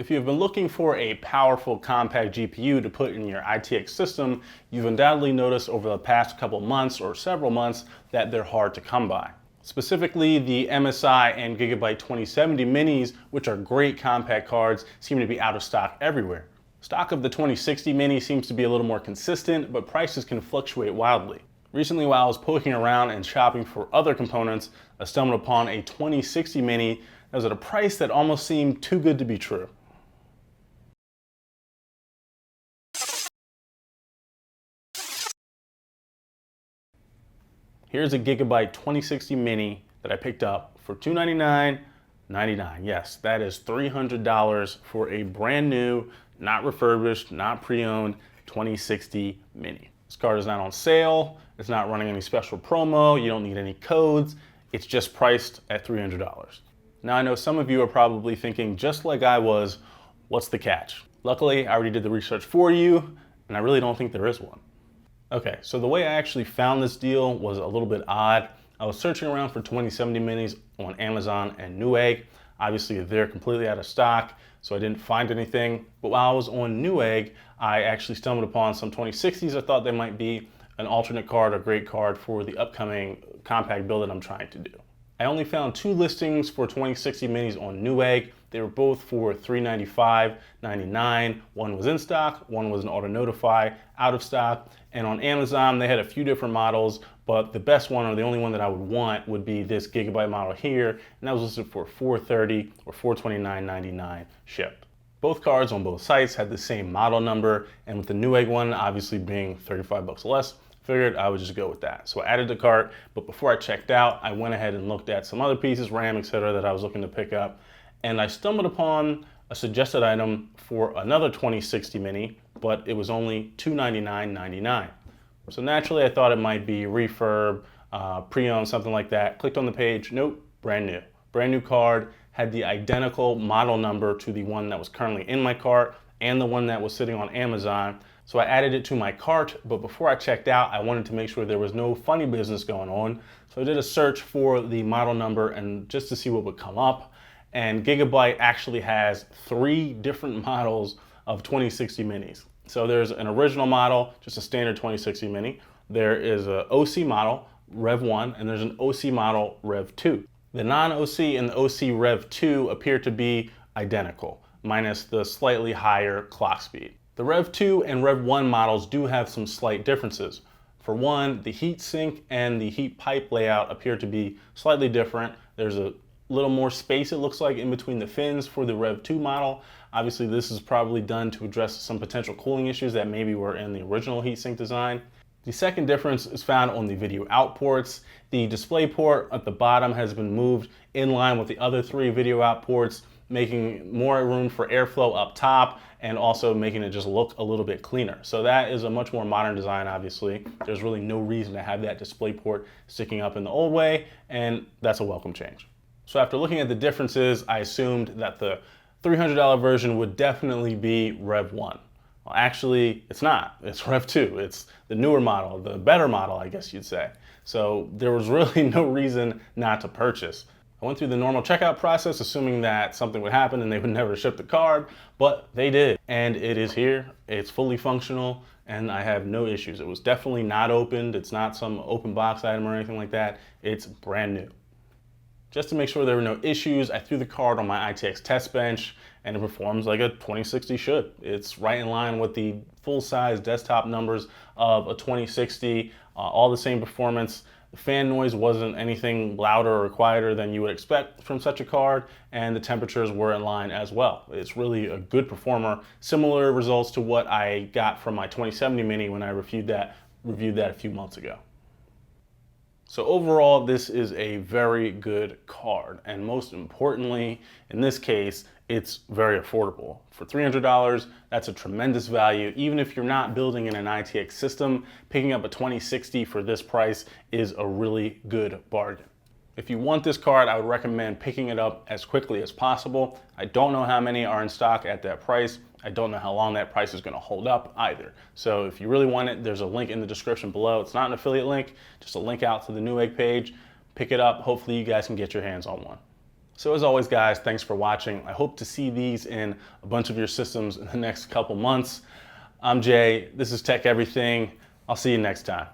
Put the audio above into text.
If you've been looking for a powerful compact GPU to put in your ITX system, you've undoubtedly noticed over the past couple months or several months that they're hard to come by. Specifically, the MSI and Gigabyte 2070 minis, which are great compact cards, seem to be out of stock everywhere. Stock of the 2060 mini seems to be a little more consistent, but prices can fluctuate wildly. Recently, while I was poking around and shopping for other components, I stumbled upon a 2060 mini that was at a price that almost seemed too good to be true. Here's a Gigabyte 2060 mini that I picked up for $299.99. Yes, that is $300 for a brand new, not refurbished, not pre-owned 2060 mini. This card is not on sale. It's not running any special promo. You don't need any codes. It's just priced at $300. Now I know some of you are probably thinking, just like I was, what's the catch? Luckily, I already did the research for you, and I really don't think there is one. Okay, so the way I actually found this deal was a little bit odd. I was searching around for 2070 minis on Amazon and Newegg. Obviously, they're completely out of stock, so I didn't find anything. But while I was on Newegg, I actually stumbled upon some 2060s. I thought they might be an alternate card, a great card for the upcoming compact build that I'm trying to do. I only found 2 listings for 2060 minis on Newegg. They were both for $395.99. One was in stock, one was an auto notify out of stock. And on Amazon, they had a few different models, but the best one, or the only one that I would want, would be this Gigabyte model here, and that was listed for $430 or $429.99 shipped. Both cards on both sites had the same model number, and with the Newegg one obviously being 35 bucks less, figured I would just go with that. So I added to cart, but before I checked out, I went ahead and looked at some other pieces, RAM, etc., that I was looking to pick up, and I stumbled upon a suggested item for another 2060 mini, but it was only $299.99. So naturally I thought it might be refurb, pre-owned, something like that. Clicked on the page, nope, brand new. Brand new card, had the identical model number to the one that was currently in my cart and the one that was sitting on Amazon. So I added it to my cart, but before I checked out, I wanted to make sure there was no funny business going on. So I did a search for the model number and just to see what would come up. And Gigabyte actually has 3 different models of 2060 minis. So there's an original model, just a standard 2060 mini. There is an OC model, Rev 1, and there's an OC model, Rev 2. The non-OC and the OC Rev 2 appear to be identical, minus the slightly higher clock speed. The Rev 2 and Rev 1 models do have some slight differences. For one, the heat sink and the heat pipe layout appear to be slightly different. There's a little more space, it looks like, in between the fins for the Rev 2 model. Obviously, this is probably done to address some potential cooling issues that maybe were in the original heatsink design. The second difference is found on the video out ports. The display port at the bottom has been moved in line with the other 3 video out ports, making more room for airflow up top and also making it just look a little bit cleaner. So that is a much more modern design, obviously. There's really no reason to have that display port sticking up in the old way, and that's a welcome change. So after looking at the differences, I assumed that the $300 version would definitely be Rev 1. Well, actually, it's not. It's Rev 2. It's the newer model, the better model, I guess you'd say. So there was really no reason not to purchase. I went through the normal checkout process, assuming that something would happen and they would never ship the card, but they did. And it is here. It's fully functional, and I have no issues. It was definitely not opened. It's not some open box item or anything like that. It's brand new. Just to make sure there were no issues, I threw the card on my ITX test bench, and it performs like a 2060 should. It's right in line with the full-size desktop numbers of a 2060, all the same performance. The fan noise wasn't anything louder or quieter than you would expect from such a card, and the temperatures were in line as well. It's really a good performer. Similar results to what I got from my 2070 mini when I reviewed that a few months ago. So overall, this is a very good card, and most importantly, in this case, it's very affordable. For $300, that's a tremendous value. Even if you're not building in an ITX system, picking up a 2060 for this price is a really good bargain. If you want this card, I would recommend picking it up as quickly as possible. I don't know how many are in stock at that price. I don't know how long that price is going to hold up either. So if you really want it, there's a link in the description below. It's not an affiliate link, just a link out to the Newegg page. Pick it up. Hopefully you guys can get your hands on one. So as always, guys, thanks for watching. I hope to see these in a bunch of your systems in the next couple months. I'm Jay, this is Tech Everything. I'll see you next time.